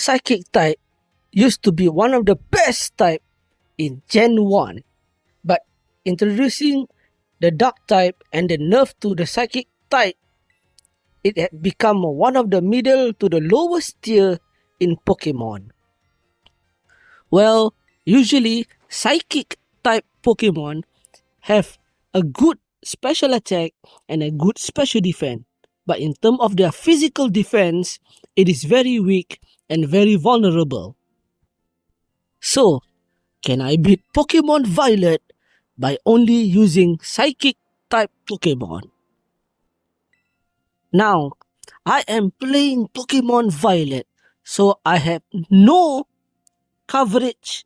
Psychic type used to be one of the best type in Gen 1, but introducing the Dark type and the nerf to the Psychic type, it had become one of the middle to the lowest tier in Pokemon. Well, usually Psychic type Pokemon have a good special attack and a good special defense, but in terms of their physical defense, it is very weak and very vulnerable. So, can I beat Pokemon Violet by only using Psychic type Pokemon? Now, I am playing Pokemon Violet, so I have no coverage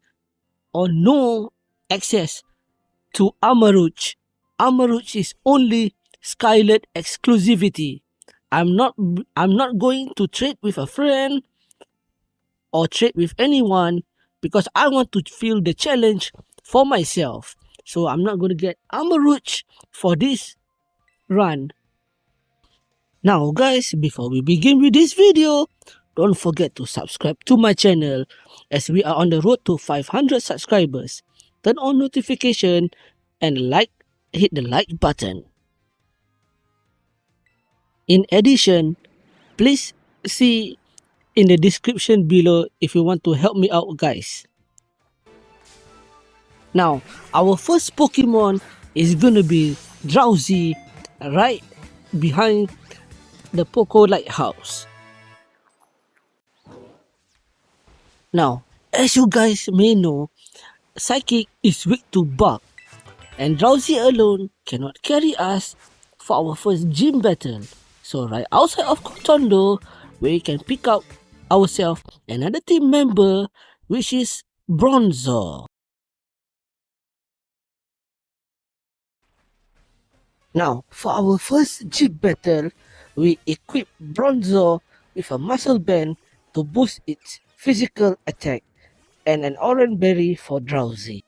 or no access to Amarouche. Amarouche is only Scarlet exclusivity. I'm not going to trade with a friend or trade with anyone because I want to feel the challenge for myself. So I'm not going to get Amarouche for this run. Now guys, before we begin with this video, don't forget to subscribe to my channel as we are on the road to 500 subscribers. Turn on notification and hit the like button. In addition, please see in the description below if you want to help me out guys. Now, our first Pokemon is gonna be Drowsy right behind the Poco Lighthouse. Now, as you guys may know, Psychic is weak to Bug, and Drowsy alone cannot carry us for our first gym battle. So right outside of Kotondo, we can pick up ourselves another team member, which is Bronzor. Now, for our first gym battle, we equip Bronzor with a muscle band to boost its physical attack and an orange berry for Drowsy.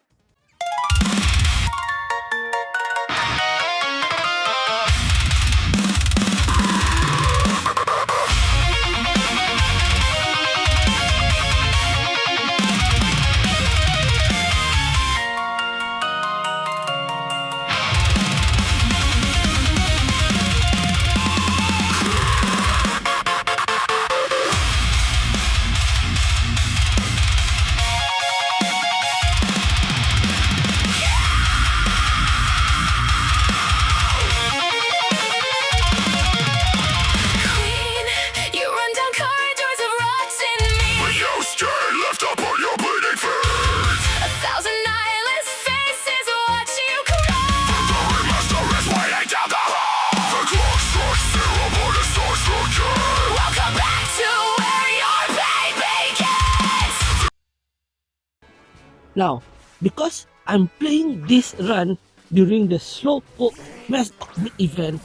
Now, because I'm playing this run during the Slowpoke Mass Upgrade event,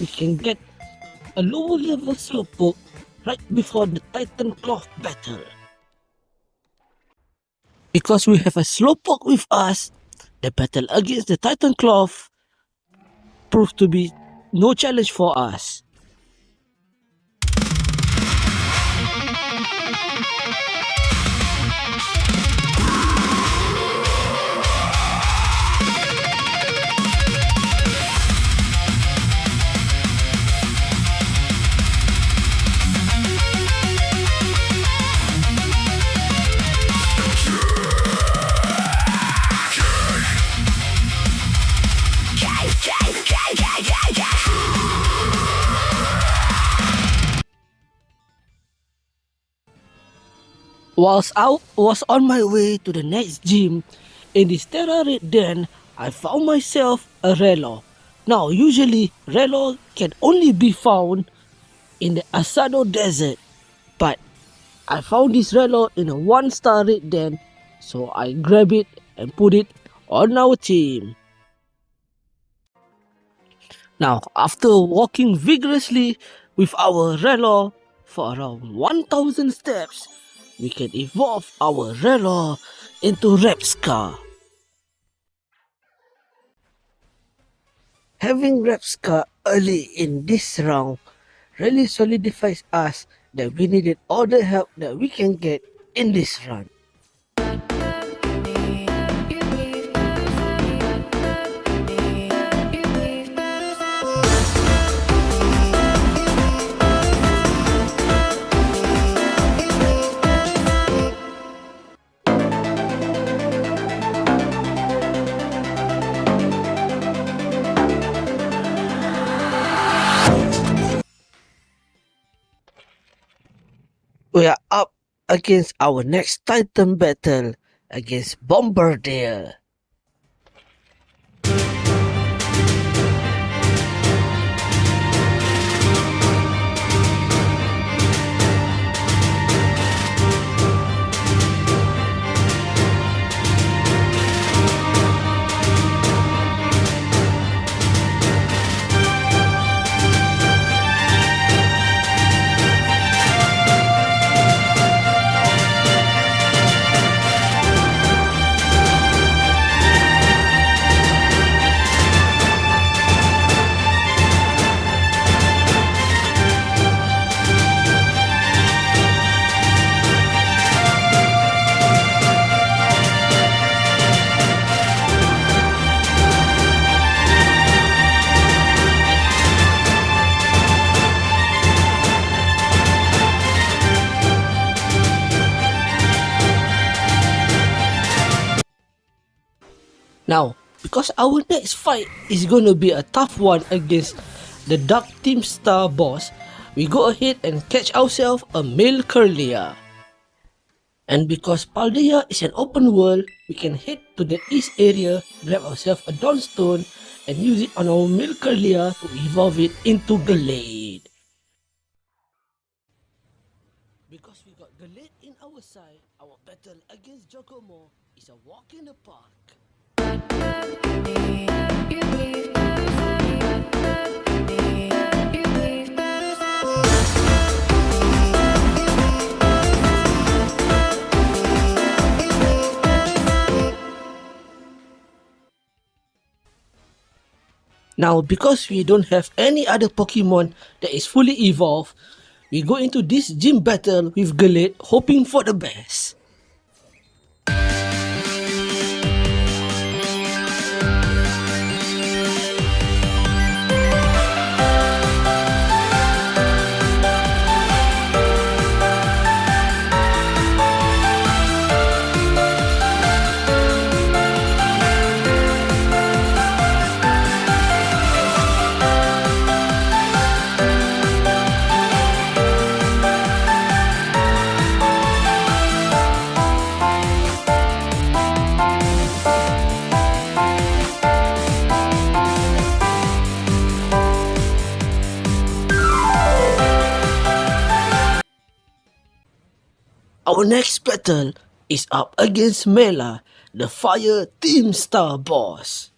we can get a lower level Slowpoke right before the Titan Claw battle. Because we have a Slowpoke with us, the battle against the Titan Claw proved to be no challenge for us. Whilst I was on my way to the next gym, in this Terra Red Den, I found myself a Relo. Now, usually, Relo can only be found in the Asado Desert, but I found this Relo in a 1-star Red Den, so I grabbed it and put it on our team. Now, after walking vigorously with our Relo for around 1000 steps, we can evolve our Relo into Repscar. Having Repscar early in this round really solidifies us that we needed all the help that we can get in this run. We are up against our next Titan battle against Bombardier. Now, because our next fight is going to be a tough one against the Dark Team Star boss, we go ahead and catch ourselves a male Curlia. And because Paldea is an open world, we can head to the east area, grab ourselves a Dawnstone, and use it on our male Curlia to evolve it into Gallade. Because we got Gallade in our side, our battle against Giacomo is a walk in the park. Now, because we don't have any other Pokemon that is fully evolved, we go into this gym battle with Gallade hoping for the best. Our next battle is up against Mela, the Fire Team Star boss.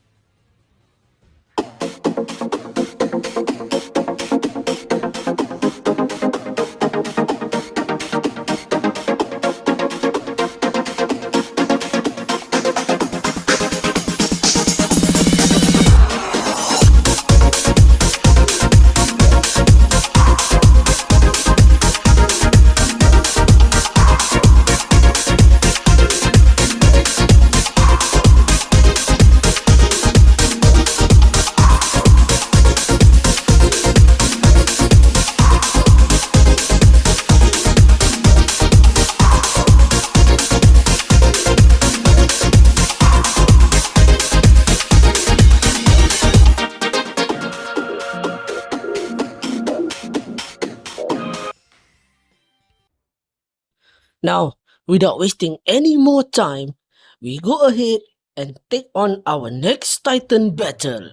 Now, without wasting any more time, we go ahead and take on our next Titan battle.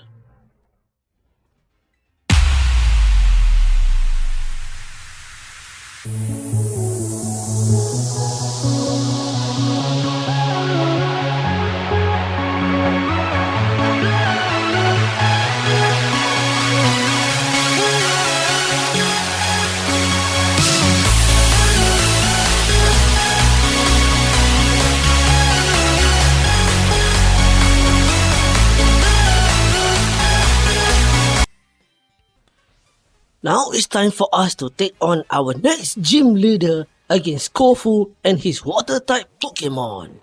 Now it's time for us to take on our next gym leader against Kofu and his water type Pokemon.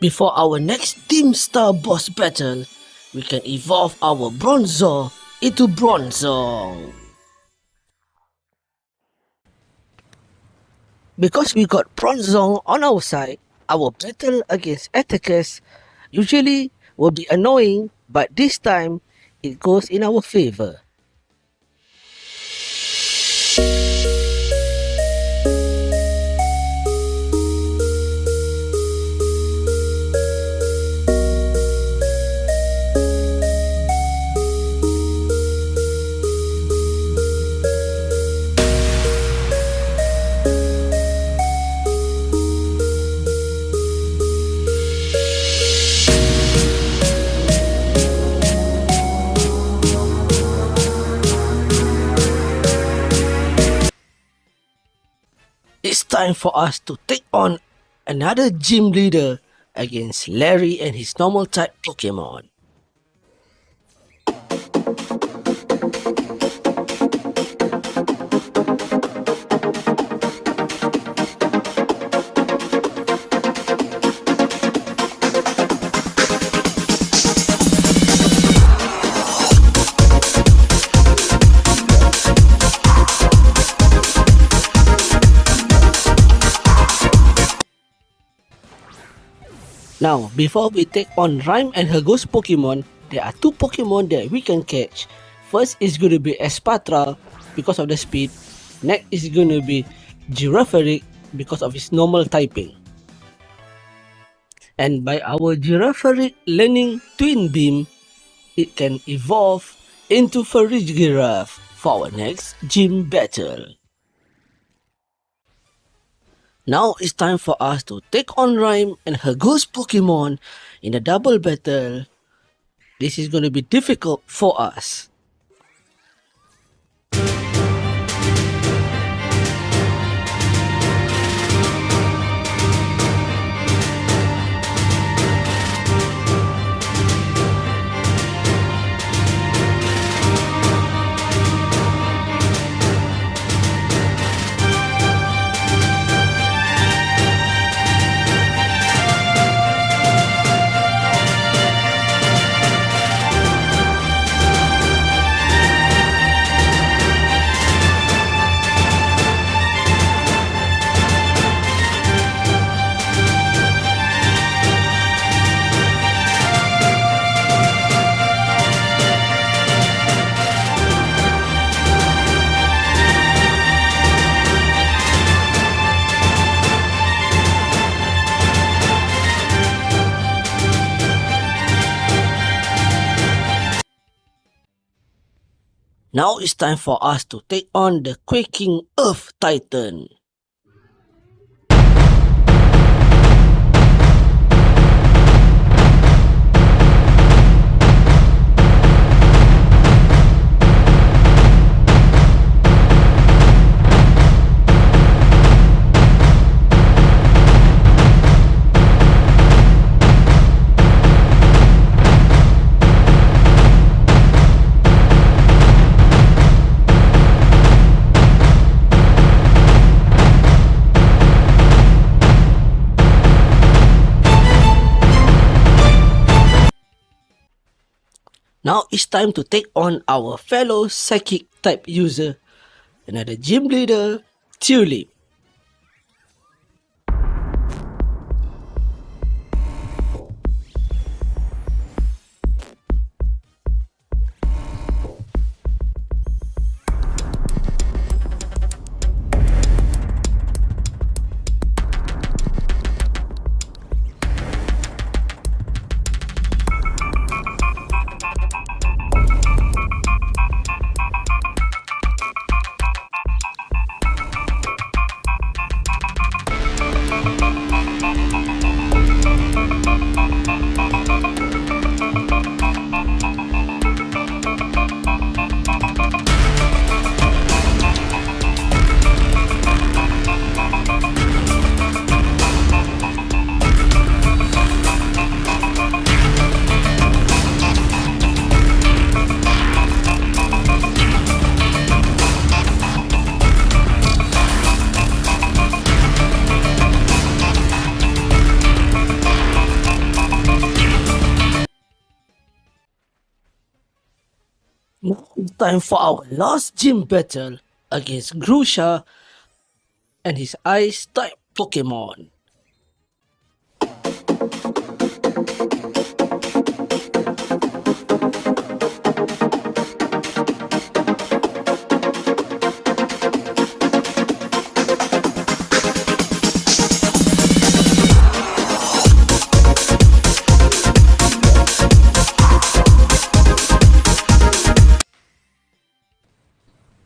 Before our next Team Star boss battle, we can evolve our Bronzor into Bronzong. Because we got Bronzong on our side, our battle against attackers usually will be annoying, but this time it goes in our favor. It's time for us to take on another gym leader against Larry and his normal type Pokemon. Now, before we take on Rhyme and her ghost Pokemon, there are two Pokemon that we can catch. First is going to be Espatra because of the speed. Next is going to be Girafarig because of its normal typing. And by our Girafarig learning Twin Beam, it can evolve into Farigiraf for our next gym battle. Now it's time for us to take on Rhyme and her ghost Pokemon in a double battle. This is going to be difficult for us. Now it's time for us to take on the Quaking Earth Titan. Now it's time to take on our fellow psychic type user, another gym leader, Tulip. time for our last gym battle against Grusha and his Ice type Pokemon.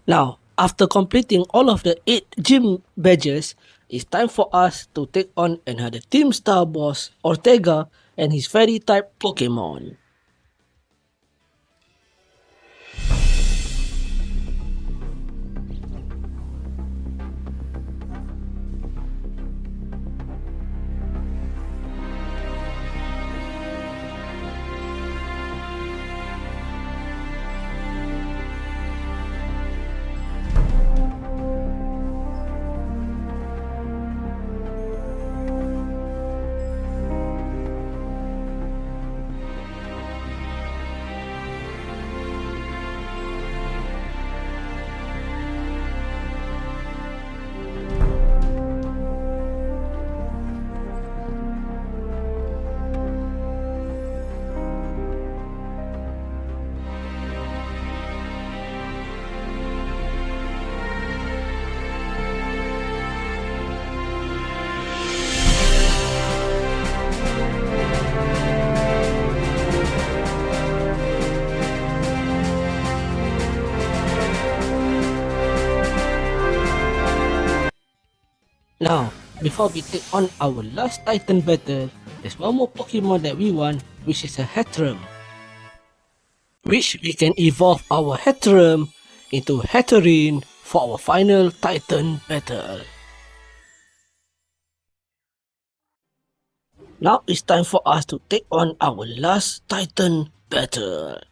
Now, after completing all of the 8 gym badges, it's time for us to take on another Team Star boss, Ortega, and his Fairy type Pokemon. Now, before we take on our last Titan battle, there's one more Pokemon that we want, which is a Hatterene, which we can evolve our Hatterene into Hatterene for our final Titan battle. Now it's time for us to take on our last Titan battle.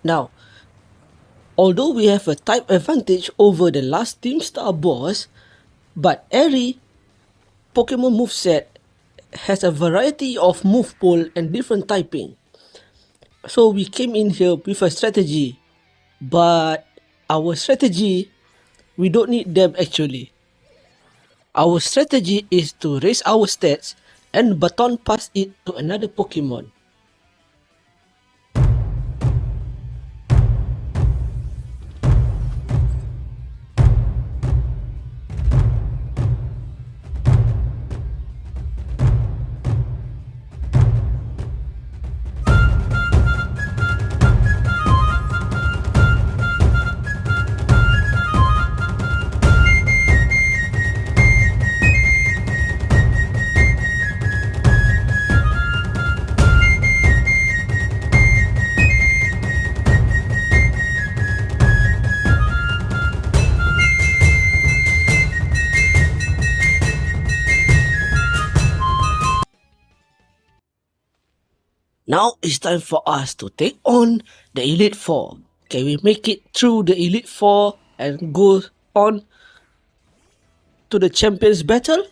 Now, although we have a type advantage over the last Team Star boss, but every Pokemon moveset has a variety of move pool and different typing. So we came in here with a strategy, but our strategy, we don't need them actually. Our strategy is to raise our stats and baton pass it to another Pokemon. Now it's time for us to take on the Elite Four, Can we make it through the Elite Four and go on to the Champions Battle?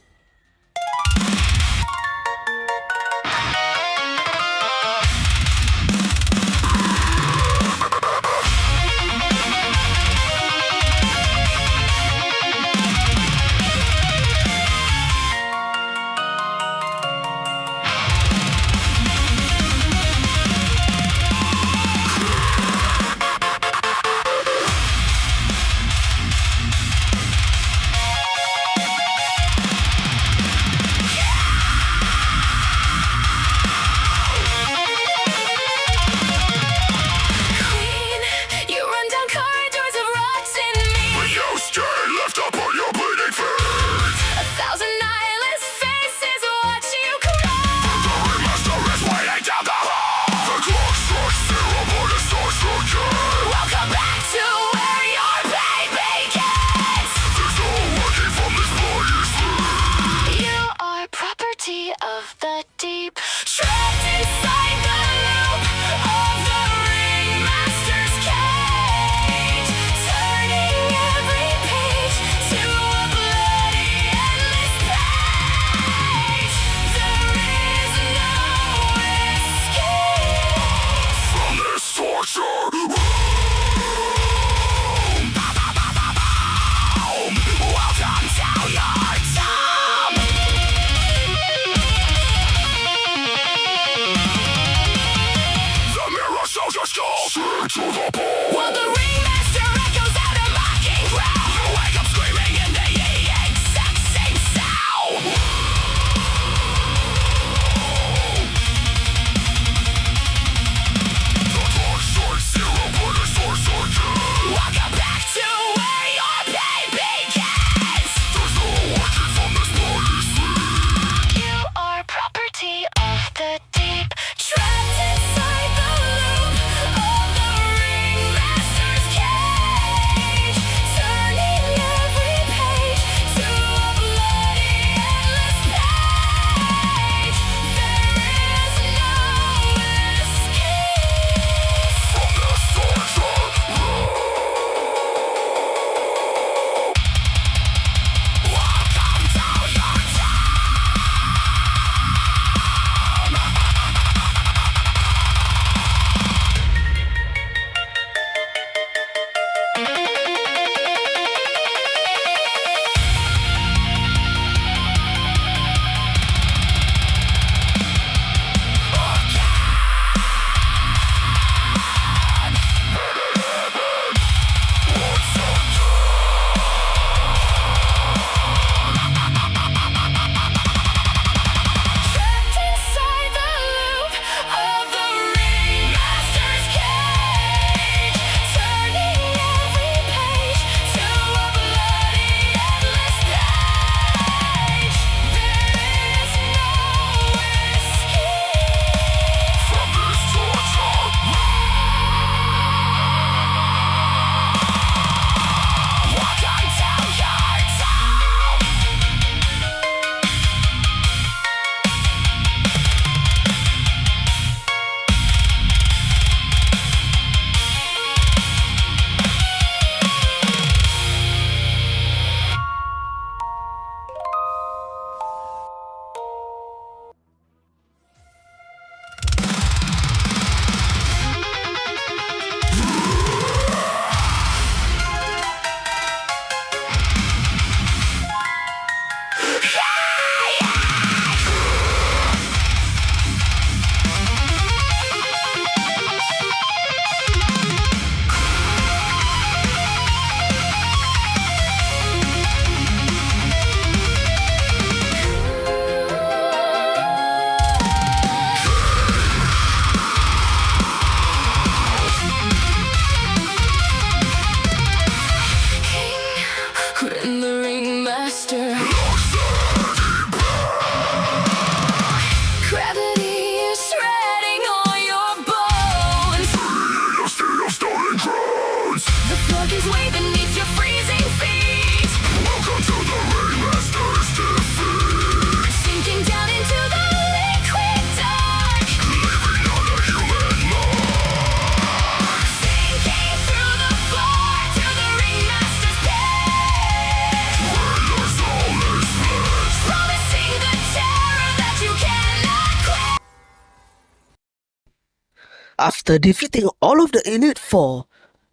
After defeating all of the Elite Four,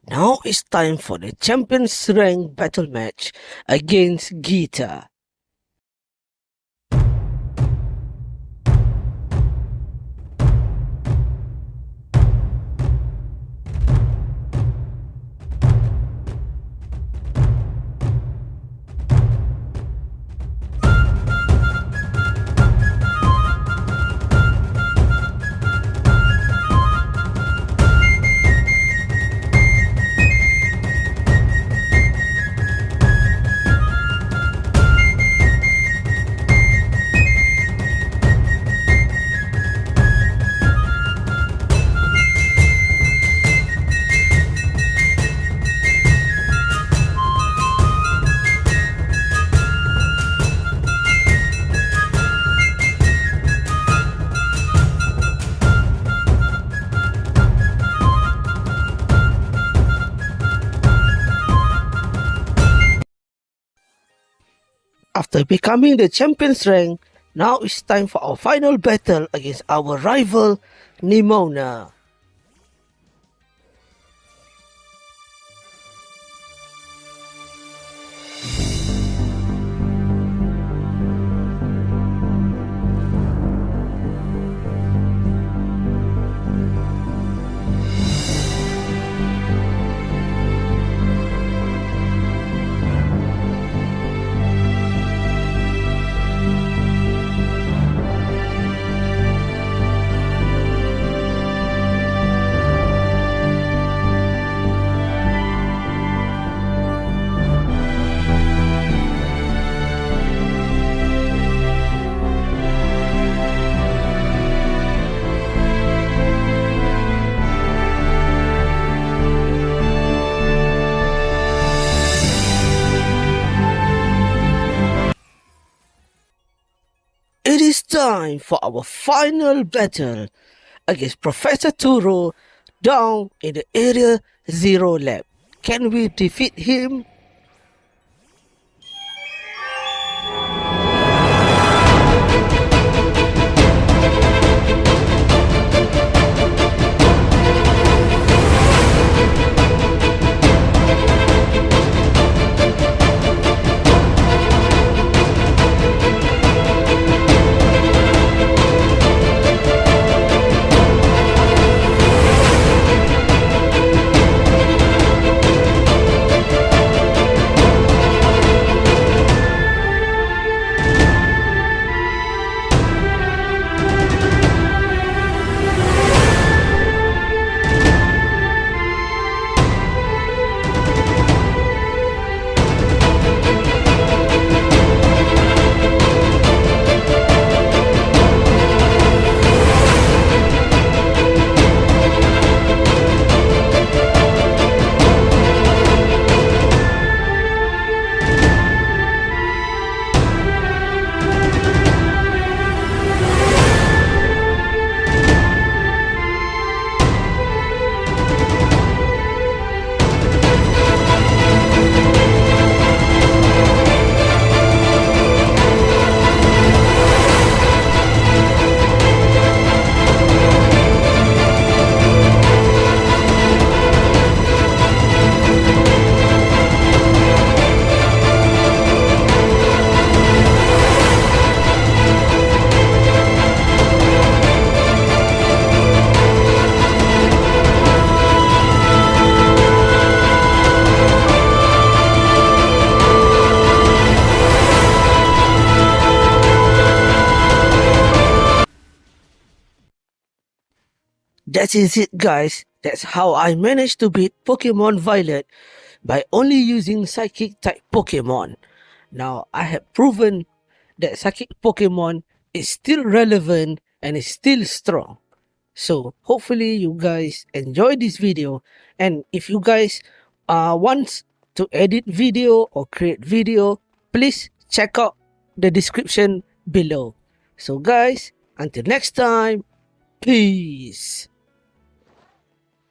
now it's time for the Champions Rank battle match against Geeta. After becoming the Champions Rank, now it's time for our final battle against our rival, Nimona. It is time for our final battle against Professor Turo down in the Area Zero lab. Can we defeat him? That is it, guys. That's how I managed to beat Pokemon Violet by only using Psychic type Pokemon. Now, I have proven that Psychic Pokemon is still relevant and is still strong. So, hopefully you guys enjoy this video. And if you guys want to edit video or create video, please check out the description below. So guys, until next time, peace.